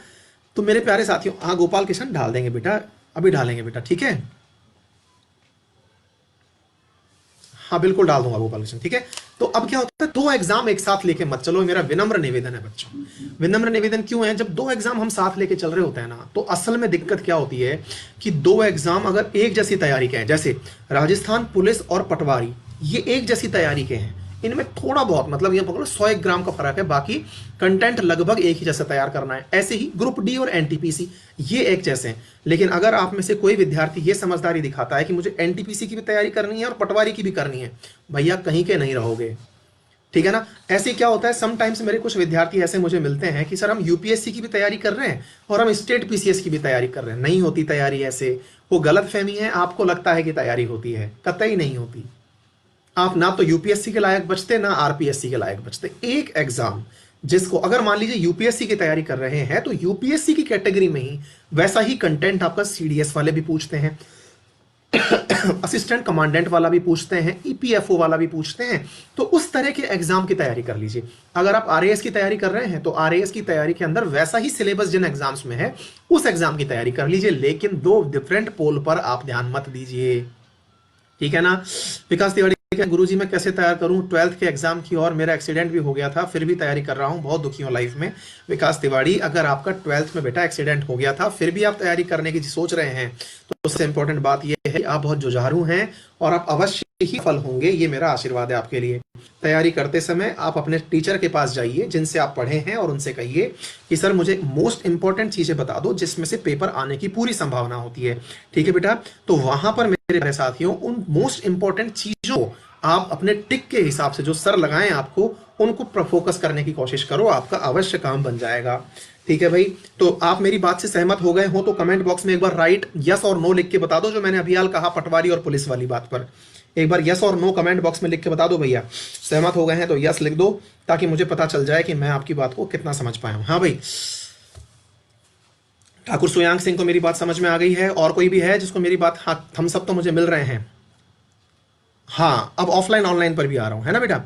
तो मेरे प्यारे साथियों, हाँ गोपाल किशन डाल देंगे बेटा, अभी डालेंगे बेटा, ठीक है? हाँ बिल्कुल डाल दूंगा गोपाल कृष्ण, ठीक है? तो अब क्या होता है, दो एग्जाम एक साथ लेके मत चलो, मेरा विनम्र निवेदन है बच्चों। विनम्र निवेदन क्यों है? जब दो एग्जाम हम साथ लेके चल रहे होते हैं ना, तो असल में दिक्कत क्या होती है कि दो एग्जाम अगर एक जैसी तैयारी के हैं, जैसे राजस्थान पुलिस और पटवारी, ये एक जैसी तैयारी के हैं, इनमें थोड़ा बहुत मतलब ये पकड़ो 100 एक ग्राम का फर्क है, बाकी कंटेंट लगभग एक ही जैसा तैयार करना है। ऐसे ही ग्रुप डी और एनटीपीसी ये एक जैसे हैं। लेकिन अगर आप में से कोई विद्यार्थी ये समझदारी दिखाता है कि मुझे एनटीपीसी की भी तैयारी करनी है और पटवारी की भी करनी है, भैया कहीं के नहीं रहोगे, ठीक है ना? ऐसे क्या होता है, समटाइम्स मेरे कुछ विद्यार्थी ऐसे मुझे मिलते हैं कि सर हम यूपीएससी की भी तैयारी कर रहे हैं और हम स्टेट पीसीएस की भी तैयारी कर रहे हैं। नहीं होती तैयारी ऐसे, वो गलत फहमी है, आपको लगता है कि तैयारी होती है, कतई नहीं होती। आप ना तो यूपीएससी के लायक बचते ना आरपीएससी के लायक बचते। एक एग्जाम जिसको अगर मान लीजिए यूपीएससी की तैयारी कर रहे हैं तो यूपीएससी की कैटेगरी में ही वैसा ही कंटेंट आपका सीडीएस वाले भी पूछते हैं, असिस्टेंट कमांडेंट वाला भी पूछते हैं, ईपीएफओ वाला भी पूछते हैं। तो उस तरह के एग्जाम की तैयारी कर लीजिए। अगर आप आरएएस की तैयारी कर रहे हैं तो आरएएस की तैयारी के अंदर वैसा ही सिलेबस जिन एग्जाम्स में है उस एग्जाम की तैयारी कर लीजिए, लेकिन दो डिफरेंट पोल पर आप ध्यान मत दीजिए, ठीक है ना? विकास तिवारी, गुरुजी मैं कैसे तैयार करूं 12th के एग्जाम की, और मेरा एक्सीडेंट भी हो गया था, फिर भी तैयारी कर रहा हूं, बहुत दुखी हूं लाइफ में। विकास तिवारी, अगर आपका 12th में बेटा एक्सीडेंट हो गया था फिर भी आप तैयारी करने की सोच रहे हैं, तो सबसे इंपॉर्टेंट बात यह है आप बहुत जुझारू हैं और आप अवश्य ही फल होंगे, ये मेरा आशीर्वाद है आपके लिए। तैयारी करते समय आप अपने टीचर के पास जाइए जिनसे आप पढ़े हैं और उनसे कहिए कि सर मुझे मोस्ट इंपॉर्टेंट चीजें बता दो जिसमें से पेपर आने की पूरी संभावना होती है, ठीक है बेटा? तो वहां पर मेरे साथियों उन मोस्ट इंपॉर्टेंट चीजों को आप अपने टिक के हिसाब से जो सर लगाएं आपको उनको फोकस करने की कोशिश करो, आपका अवश्य काम बन जाएगा, ठीक है भाई? तो आप मेरी बात से सहमत हो गए हो तो कमेंट बॉक्स में एक बार राइट यस और नो लिख के बता दो, जो मैंने अभी हाल कहा पटवारी और पुलिस वाली बात पर। एक बार यस और नो कमेंट बॉक्स में लिख के बता दो भैया, सहमत हो गए हैं तो यस लिख दो ताकि मुझे पता चल जाए कि मैं आपकी बात को कितना समझ पाया हूं। हाँ भाई, ठाकुर सुयांग सिंह को मेरी बात समझ में आ गई है, और कोई भी है जिसको मेरी बात, हाँ हम सब तो मुझे मिल रहे हैं। हाँ अब ऑफलाइन ऑनलाइन पर भी आ रहा हूं, है ना बेटा?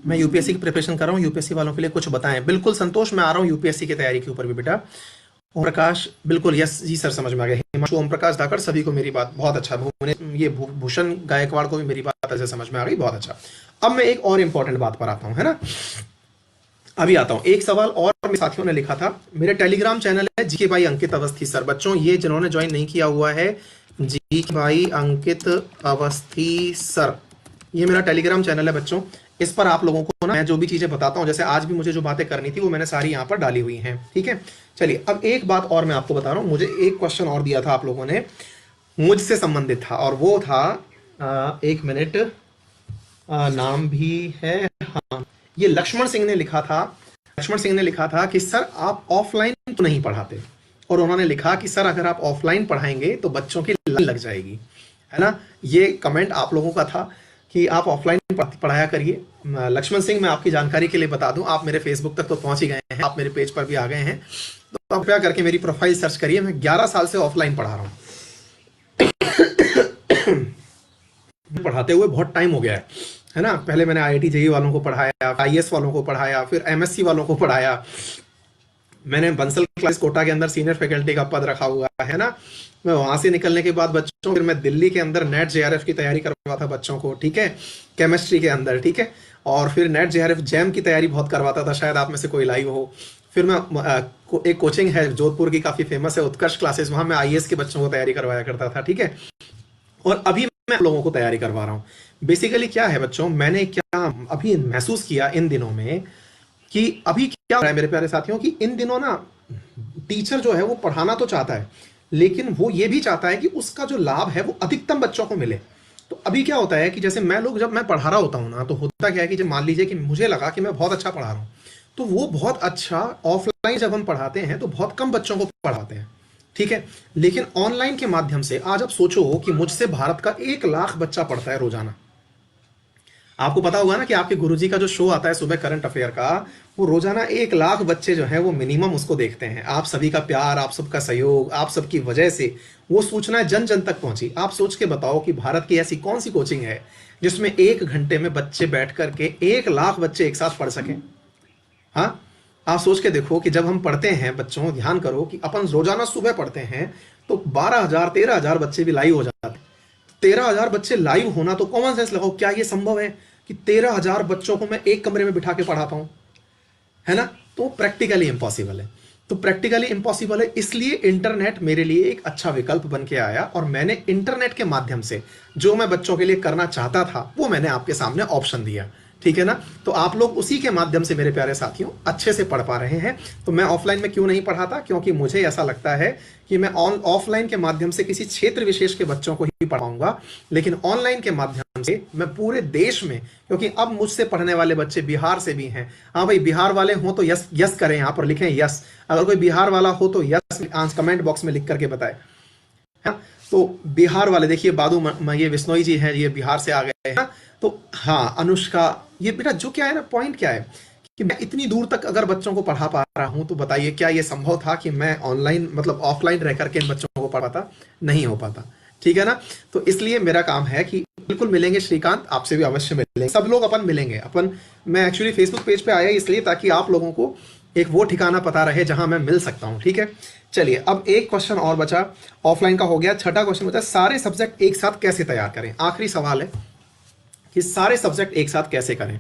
मैं यूपीएससी की प्रिपरेशन कर रहा हूँ, यूपीएससी वालों के लिए कुछ बताएं। बिल्कुल संतोष, मैं आ रहा हूँ यूपीएससी की तैयारी के ऊपर भी बेटा। ओम प्रकाश, बिल्कुल यस जी सर समझ में आ गया। हिमांशु, ओम प्रकाश धाकड़, सभी को मेरी बात बहुत अच्छा। ये भूषण गायकवाड़ को भी मेरी बात ऐसे समझ में आ गई, बहुत अच्छा। अब मैं एक और इंपॉर्टेंट बात पर आता हूँ, है ना? अभी आता हूँ। एक सवाल और मेरे साथियों ने लिखा था, मेरे टेलीग्राम चैनल है जीके भाई अंकित अवस्थी सर। बच्चों ये जिन्होंने ज्वाइन नहीं किया हुआ है, जीके भाई अंकित अवस्थी सर, ये मेरा टेलीग्राम चैनल है बच्चों। इस पर आप लोगों को ना मैं जो भी चीजें बताता हूं, जैसे आज भी मुझे जो बातें करनी थी वो मैंने सारी यहाँ पर डाली हुई हैं, ठीक है? चलिए अब एक बात और मैं आपको बता रहा हूँ। मुझे एक क्वेश्चन और दिया था आप लोगों ने, मुझसे संबंधित था, और वो था एक मिनट, नाम भी है, हाँ ये लक्ष्मण सिंह ने लिखा था। लक्ष्मण सिंह ने लिखा था कि सर आप ऑफलाइन तो नहीं पढ़ाते, और उन्होंने लिखा कि सर अगर आप ऑफलाइन पढ़ाएंगे तो बच्चों की लाइन लग जाएगी, है ना? ये कमेंट आप लोगों का था कि आप ऑफलाइन पढ़ाया करिए। लक्ष्मण सिंह, मैं आपकी जानकारी के लिए बता दूं, आप मेरे फेसबुक तक तो पहुंच ही गए हैं, आप मेरे पेज पर भी आ गए हैं, तो कृपया करके मेरी प्रोफाइल सर्च करिए। मैं 11 साल से ऑफलाइन पढ़ा रहा हूं। पढ़ाते हुए बहुत टाइम हो गया है ना? पहले मैंने आईआईटी जेईई वालों को पढ़ाया, आईएएस वालों को पढ़ाया, फिर एमएससी वालों को पढ़ाया। मैंने बंसल क्लास कोटा के अंदर सीनियर फैकल्टी का पद रखा हुआ है ना? मैं वहां से निकलने के बाद बच्चों, फिर मैं दिल्ली के अंदर नेट जेआरएफ की तैयारी करवाता था बच्चों को, ठीक है? केमिस्ट्री के अंदर, ठीक है? और फिर नेट जेआरएफ जैम की तैयारी बहुत करवाता था, शायद आप में से कोई लाइव हो। फिर मैं एक कोचिंग है जोधपुर की, काफी फेमस है, उत्कर्ष क्लासेस, वहां मैं आईएएस के बच्चों को तैयारी करवाया करता था, ठीक है? और अभी मैं लोगों को तैयारी करवा रहा हूँ। बेसिकली क्या है बच्चों, मैंने क्या अभी महसूस किया इन दिनों में कि अभी क्या हो रहा है मेरे प्यारे साथियों, कि इन दिनों ना टीचर जो है वो पढ़ाना तो चाहता है, लेकिन वो ये भी चाहता है कि उसका जो लाभ है वो अधिकतम बच्चों को मिले। तो अभी क्या होता है कि जैसे जब मैं पढ़ा रहा होता हूँ ना, तो होता क्या है कि जब मान लीजिए कि मुझे लगा कि मैं बहुत अच्छा पढ़ा रहा हूँ, तो वो बहुत अच्छा ऑफलाइन जब हम पढ़ाते हैं तो बहुत कम बच्चों को पढ़ाते हैं, ठीक है। लेकिन ऑनलाइन के माध्यम से आज आप सोचो कि मुझसे भारत का 1 लाख बच्चा पढ़ता है रोजाना। आपको पता होगा ना कि आपके गुरुजी का जो शो आता है सुबह करंट अफेयर का, वो रोजाना 1 लाख बच्चे जो है वो मिनिमम उसको देखते हैं। आप सभी का प्यार, आप सबका सहयोग, आप सबकी वजह से वो सूचना जन जन तक पहुंची। आप सोच के बताओ कि भारत की ऐसी कौन सी कोचिंग है जिसमें 1 घंटे में बच्चे बैठ करके 1 लाख बच्चे एक साथ पढ़ सकें। हाँ, आप सोच के देखो कि जब हम पढ़ते हैं बच्चों, ध्यान करो कि अपन रोजाना सुबह पढ़ते हैं तो 12,000 13,000 बच्चे भी लाइव हो जाते हैं। 13,000 बच्चे लाइव होना, तो कॉमन सेंस लगाओ, क्या ये संभव है कि 13,000 बच्चों को मैं एक कमरे में बिठा के पढ़ा पाऊं, है ना। तो प्रैक्टिकली इम्पॉसिबल है। तो प्रैक्टिकली इम्पॉसिबल है, इसलिए इंटरनेट मेरे लिए एक अच्छा विकल्प बन के आया और मैंने इंटरनेट के माध्यम से जो मैं बच्चों के लिए करना चाहता था वो मैंने आपके सामने ऑप्शन दिया, ठीक है ना। तो आप लोग उसी के माध्यम से मेरे प्यारे साथियों अच्छे से पढ़ पा रहे हैं। तो मैं ऑफलाइन में क्यों नहीं पढ़ाता, क्योंकि मुझे ऐसा लगता है कि मैं ऑफलाइन के माध्यम से किसी क्षेत्र विशेष के बच्चों को ही पढ़ाऊंगा, लेकिन ऑनलाइन के माध्यम से मैं पूरे देश में, क्योंकि अब मुझसे पढ़ने वाले बच्चे बिहार से भी हैं। हाँ भाई, बिहार वाले हो तो यस यस करें, यहाँ पर लिखें यस। अगर कोई बिहार वाला हो तो यस कमेंट बॉक्स में लिख करके बताए। हाँ, तो बिहार वाले देखिए, ये विश्नोई जी हैं, ये बिहार से आ गए हैं। तो हाँ अनुष्का, ये बेटा जो क्या है ना, पॉइंट क्या है कि मैं इतनी दूर तक अगर बच्चों को पढ़ा पा रहा हूं, तो बताइए क्या ये संभव था कि मैं ऑनलाइन मतलब ऑफलाइन रह करके इन बच्चों को पढ़ाता? नहीं हो पाता, ठीक है ना। तो इसलिए मेरा काम है कि बिल्कुल मिलेंगे श्रीकांत, आपसे भी अवश्य मिलेंगे, सब लोग अपन मिलेंगे अपन। मैं एक्चुअली फेसबुक पेज पे आया इसलिए ताकि आप लोगों को एक वो ठिकाना पता रहे जहां मैं मिल सकता हूं, ठीक है। चलिए, अब एक क्वेश्चन और बचा, ऑफलाइन का हो गया। छठा क्वेश्चन बचा, सारे सब्जेक्ट एक साथ कैसे तैयार करें। आखिरी सवाल है कि सारे सब्जेक्ट एक साथ कैसे करें,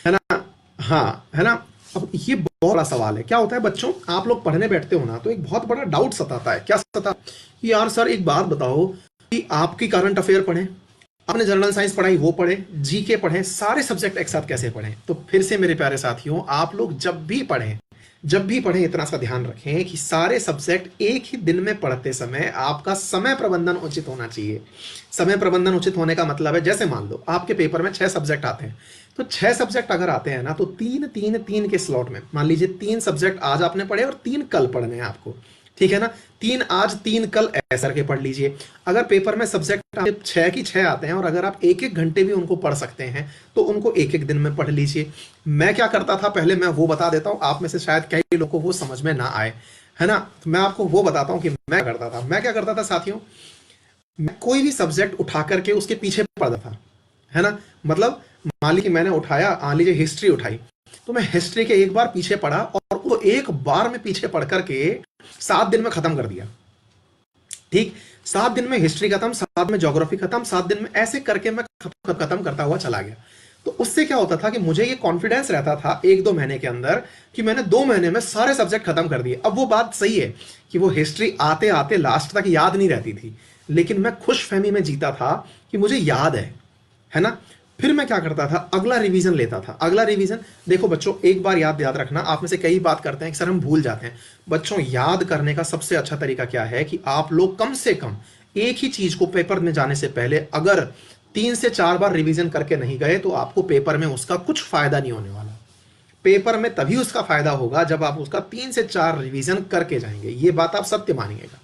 है ना। हाँ, है ना। अब ये बहुत बड़ा सवाल है। क्या होता है बच्चों, आप लोग पढ़ने बैठते हो ना, तो एक बहुत बड़ा डाउट सताता है। क्या सताता कि यार सर एक बात बताओ कि आपकी करंट अफेयर पढ़ें, आपने जनरल साइंस पढ़ाई वो पढ़े, जीके पढ़े, सारे सब्जेक्ट एक साथ कैसे पढ़ें। तो फिर से मेरे प्यारे साथियों, आप लोग जब भी पढ़ें इतना सा ध्यान रखें कि सारे सब्जेक्ट एक ही दिन में पढ़ते समय आपका समय प्रबंधन उचित होना चाहिए। समय प्रबंधन उचित होने का मतलब है, जैसे मान लो आपके पेपर में 6 सब्जेक्ट आते हैं, तो 6 सब्जेक्ट अगर आते हैं ना, तो 3 के स्लॉट में मान लीजिए 3 सब्जेक्ट आज आपने पढ़े और 3 कल पढ़ने हैं आपको, ठीक है ना। 3 आज 3 कल ऐसा करके पढ़ लीजिए। अगर पेपर में सब्जेक्ट 6 की 6 आते हैं और अगर आप 1-1 घंटे भी उनको पढ़ सकते हैं तो उनको 1-1 दिन में पढ़ लीजिए। मैं क्या करता था पहले, मैं वो बता देता हूं, आप में से शायद कई लोगों को वो समझ में ना आए, है ना। तो मैं आपको वो बताता हूं कि मैं क्या करता था साथियों, मैं कोई भी सब्जेक्ट उठा करके उसके पीछे पढ़ता था, है ना। मतलब मान लीजिए मैंने उठाया, मान लीजिए हिस्ट्री उठाई, तो मैं हिस्ट्री के एक बार पीछे पढ़ा और वो एक बार में पीछे पढ़ करके 7 दिन में खत्म कर दिया, ठीक। 7 दिन में हिस्ट्री खत्म, 7 में ज्योग्राफी खत्म, 7 दिन में, ऐसे करके मैं खत्म करता हुआ चला गया। तो उससे क्या होता था कि मुझे ये कॉन्फिडेंस रहता था 1-2 महीने के अंदर कि मैंने 2 महीने में सारे सब्जेक्ट खत्म कर दिए। अब वो बात सही है कि वो हिस्ट्री आते आते लास्ट तक याद नहीं रहती थी, लेकिन मैं खुश फहमी में जीता था कि मुझे याद है ना। फिर मैं क्या करता था, अगला रिवीजन लेता था। अगला रिवीजन, देखो बच्चों, एक बार याद रखना, आप में से कई बात करते हैं कि सर हम भूल जाते हैं। बच्चों, याद करने का सबसे अच्छा तरीका क्या है कि आप लोग कम से कम एक ही चीज को पेपर में जाने से पहले अगर 3 से 4 बार रिवीजन करके नहीं गए तो आपको पेपर में उसका कुछ फायदा नहीं होने वाला। पेपर में तभी उसका फायदा होगा जब आप उसका 3 से 4 रिवीजन करके जाएंगे। ये बात आप सत्य मानिएगा।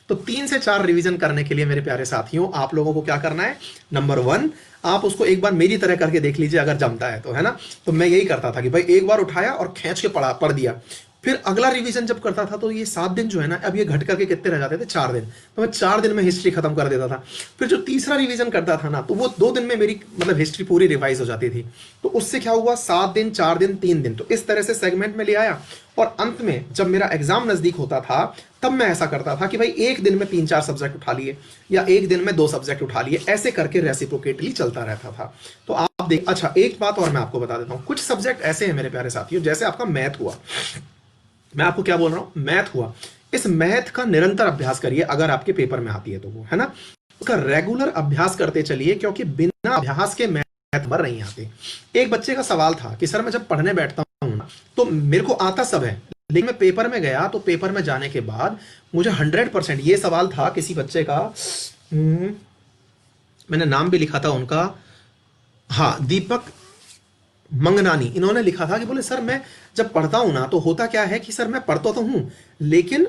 तो 3 से 4 रिवीजन करने के लिए मेरे प्यारे साथियों, आप लोगों को क्या करना है, नंबर 1, आप उसको एक बार मेरी तरह करके देख लीजिए अगर जमता है तो, है ना। तो मैं यही करता था कि भाई एक बार उठाया और खींच के पढ़ दिया। फिर अगला रिवीजन जब करता था तो ये 7 दिन जो है ना, अब ये घट करके कितने रह जाते थे, 4 दिन। तो मैं 4 दिन में हिस्ट्री खत्म कर देता था। फिर जो तीसरा रिवीजन करता था ना, तो वो 2 दिन में मेरी मतलब हिस्ट्री पूरी रिवाइज हो जाती थी। तो उससे क्या हुआ, 7 दिन, 4 दिन, 3 दिन, तो इस तरह से सेगमेंट में ले आया। और अंत में जब मेरा एग्जाम नजदीक होता था तब मैं ऐसा करता था कि भाई एक दिन में 3-4 सब्जेक्ट उठा लिए या एक दिन में 2 सब्जेक्ट उठा लिए, ऐसे करके रेसिप्रोकेटली चलता रहता था। तो आप देख, अच्छा एक बात और मैं आपको बता देता हूं, कुछ सब्जेक्ट ऐसे हैं मेरे प्यारे साथियों, जैसे आपका मैथ हुआ, मैं आपको क्या बोल रहा हूं, मैथ हुआ, इस मैथ का निरंतर अभ्यास करिए अगर आपके पेपर में आती है तो वो, है ना। उसका रेगुलर अभ्यास करते चलिए, क्योंकि बिना अभ्यास के मैथ नंबर नहीं आते। एक बच्चे का सवाल था कि सर मैं जब पढ़ने बैठता हूं तो मेरे को आता सब है, लेकिन मैं पेपर में गया तो पेपर में जाने के बाद मुझे 100%, ये सवाल था किसी बच्चे का, मैंने नाम भी लिखा था उनका, हाँ, दीपक मंगनानी। इन्होंने लिखा था कि बोले सर मैं जब पढ़ता हूं ना तो होता क्या है कि सर मैं पढ़ता तो हूं लेकिन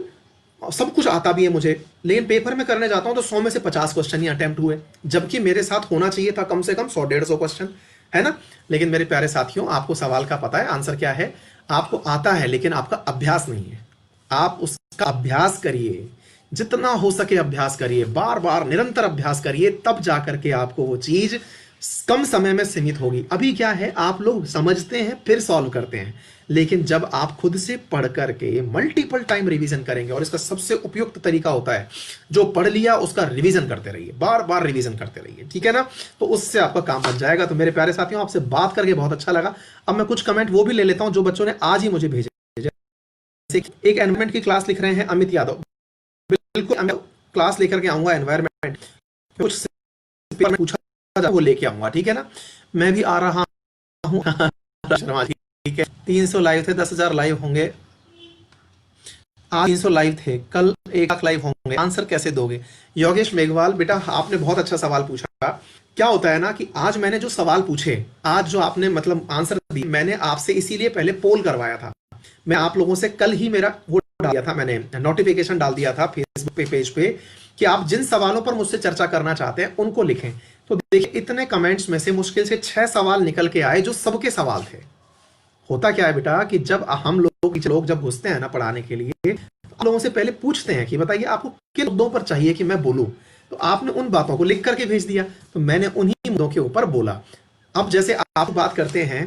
सब कुछ आता भी है मुझे, लेकिन पेपर में करने जाता हूं तो 100 में से 50 क्वेश्चन ही अटेम्प्ट हुए, जबकि मेरे साथ होना चाहिए था कम से कम 100-150 क्वेश्चन, है ना। लेकिन मेरे प्यारे साथियों, आपको सवाल का पता है आंसर क्या है? आपको आता है लेकिन आपका अभ्यास नहीं है। आप उसका अभ्यास करिए, जितना हो सके अभ्यास करिए, बार बार निरंतर अभ्यास करिए, तब जाकर के आपको वो चीज कम समय में सीमित होगी। अभी क्या है, आप लोग समझते हैं फिर सॉल्व करते हैं, लेकिन जब आप खुद से पढ़ करके मल्टीपल टाइम रिवीजन करेंगे, और इसका सबसे उपयुक्त तरीका होता है जो पढ़ लिया उसका रिवीजन करते रहिए, बार बार रिवीजन करते रहिए, ठीक है ना। तो उससे आपका काम बन जाएगा। तो मेरे प्यारे साथियों, आपसे बात करके बहुत अच्छा लगा। अब मैं कुछ कमेंट वो भी ले लेता हूं जो बच्चों ने आज ही मुझे भेजे। एक एनवायरमेंट की क्लास लिख रहे हैं अमित यादव, बिल्कुल मैं क्लास लेकर के आऊंगा एनवायरमेंट, कुछ पूछा वो लेके आऊंगा, ठीक है ना। मैं भी आ रहा हूँ शर्मा जी, ठीक है। 300 लाइव थे, 10,000 लाइव होंगे आज, 300 लाइव थे कल, 1 लाख लाइव होंगे, आंसर कैसे दोगे? योगेश मेघवाल, बेटा आपने बहुत अच्छा सवाल पूछा। क्या होता है ना कि आज मैंने जो सवाल पूछे, आज जो आपने मतलब आंसर दी, मैंने आपसे इसीलिए पहले पोल करवाया था। मैं आप लोगों से कल ही मेरा वो डाल दिया था, मैंने नोटिफिकेशन डाल दिया था फेसबुक पे पेज पे कि आप जिन सवालों पर मुझसे चर्चा करना चाहते हैं उनको लिखें। तो देखिए, इतने कमेंट्स में से मुश्किल से 6 सवाल निकल के आए जो सबके सवाल थे। होता क्या है बेटा कि जब हम लोग जब घुसते हैं ना पढ़ाने के लिए, आप लोगों से पहले पूछते हैं कि बताइए आपको किन मुद्दों पर चाहिए कि मैं बोलूं, तो आपने उन बातों को लिख करके भेज दिया, तो मैंने उन्हीं मुद्दों के ऊपर बोला। अब जैसे आप बात करते हैं,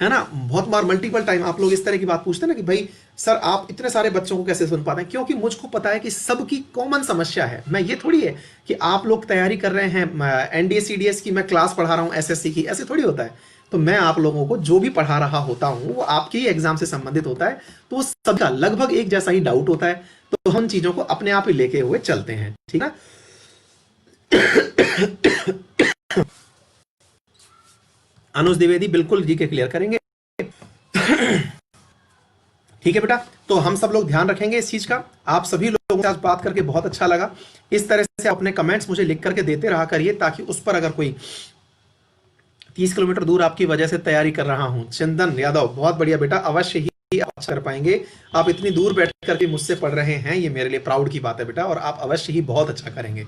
है ना, बहुत बार मल्टीपल टाइम आप लोग इस तरह की बात पूछते हैं ना कि भाई सर आप इतने सारे बच्चों को कैसे सुन पाते हैं, क्योंकि मुझको पता है कि सबकी कॉमन समस्या है। मैं ये थोड़ी है कि आप लोग तैयारी कर रहे हैं एनडीए सीडीएस की, मैं क्लास पढ़ा रहा हूं एसएससी की, ऐसे थोड़ी होता है। तो मैं आप लोगों को जो भी पढ़ा रहा होता हूं वो आपके ही एग्जाम से संबंधित होता है, तो वो सबका लगभग एक जैसा ही डाउट होता है, तो हम चीजों को अपने आप ही लेके हुए चलते हैं, ठीक है। अनुज द्विवेदी, बिल्कुल जी के क्लियर करेंगे। ठीक है बेटा, तो हम सब लोग ध्यान रखेंगे इस चीज का। आप सभी लोगों से आज बात करके बहुत अच्छा लगा। इस तरह से अपने कमेंट्स मुझे लिख करके देते रहा करिए, ताकि उस पर अगर कोई 30 किलोमीटर दूर आपकी वजह से तैयारी कर रहा हूं, चंदन यादव, बहुत बढ़िया बेटा, अवश्य ही आप अच्छा कर पाएंगे। आप इतनी दूर बैठ करके मुझसे पढ़ रहे हैं, ये मेरे लिए प्राउड की बात है बेटा, और आप अवश्य ही बहुत अच्छा करेंगे,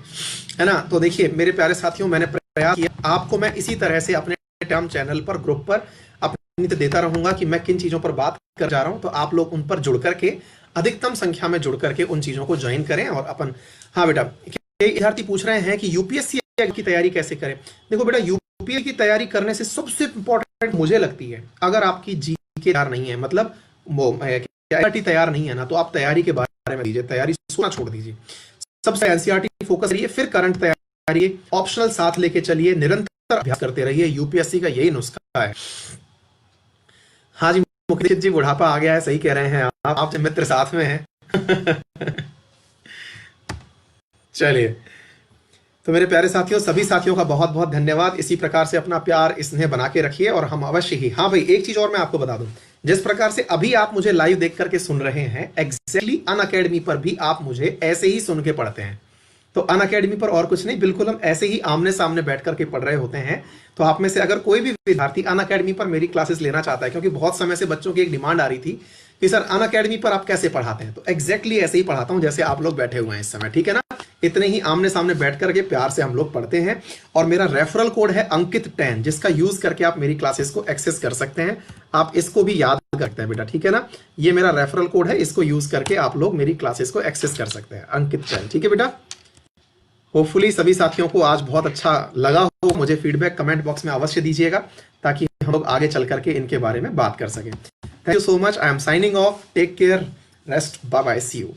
है ना। तो देखिए मेरे प्यारे साथियों, मैंने प्रयास किया, आपको मैं इसी तरह से अपने टेलीग्राम चैनल पर, ग्रुप पर अपनी देता रहूंगा कि मैं किन चीजों पर बात कर जा रहा हूं, तो आप लोग उन पर जुड़ करके, अधिकतम संख्या में जुड़ करके उन चीजों को ज्वाइन करें और अपन। हाँ बेटा, विद्यार्थी पूछ रहे हैं कि यूपीएससी की तैयारी कैसे करें। देखो बेटा, यूपीएससी की तैयारी करने से सबसे इंपॉर्टेंट मुझे लगती है, अगर आपकी जीके तैयार नहीं है, मतलब वो तैयार नहीं है ना, तो आप तैयारी के बारे में दीजिए, तैयारी सोचना छोड़ दीजिए। सबसे एनसीईआरटी फोकस करिए, फिर करंट तैयारी, ऑप्शनल साथ लेके चलिए, निरंतर अभ्यास करते रहिए। यूपीएससी का यही नुस्खा है। हाँ जी मुकेश जी, बुढ़ापा आ गया है, सही कह रहे हैं आप मित्र साथ में हैं। चलिए, तो मेरे प्यारे साथियों, सभी साथियों का बहुत बहुत धन्यवाद। इसी प्रकार से अपना प्यार स्नेह बना के रखिए, और हम अवश्य ही, हाँ भाई एक चीज और मैं आपको बता दूं, जिस प्रकार से अभी आप मुझे लाइव देख करके सुन रहे हैं, एग्जैक्टली अनअकैडमी पर भी आप मुझे ऐसे ही सुन के पढ़ते हैं। तो अनअकैडमी पर और कुछ नहीं, बिल्कुल हम ऐसे ही आमने सामने बैठ करके पढ़ रहे होते हैं। तो आप में से अगर कोई भी विद्यार्थी अनअकैडमी पर मेरी क्लासेस लेना चाहता है, क्योंकि बहुत समय से बच्चों की एक डिमांड आ रही थी कि सर अनअकैडमी पर आप कैसे पढ़ाते हैं, तो एग्जैक्टली ऐसे ही पढ़ाता हूं जैसे आप लोग बैठे हुए हैं इस समय, ठीक है ना। इतने ही आमने सामने बैठ करके प्यार से हम लोग पढ़ते हैं। और मेरा रेफरल कोड है अंकित10, जिसका यूज करके आप मेरी क्लासेस को एक्सेस कर सकते हैं। आप इसको भी याद करते हैं बेटा, ठीक है ना। ये मेरा रेफरल कोड है, इसको यूज करके आप लोग मेरी क्लासेस को एक्सेस कर सकते हैं, अंकित10, ठीक है बेटा। होपफुली सभी साथियों को आज बहुत अच्छा लगा हो। मुझे फीडबैक कमेंट बॉक्स में अवश्य दीजिएगा, ताकि हम लोग आगे चल करके इनके बारे में बात कर सकें। Thank you so much, I am signing off, take care, rest, bye bye, see you.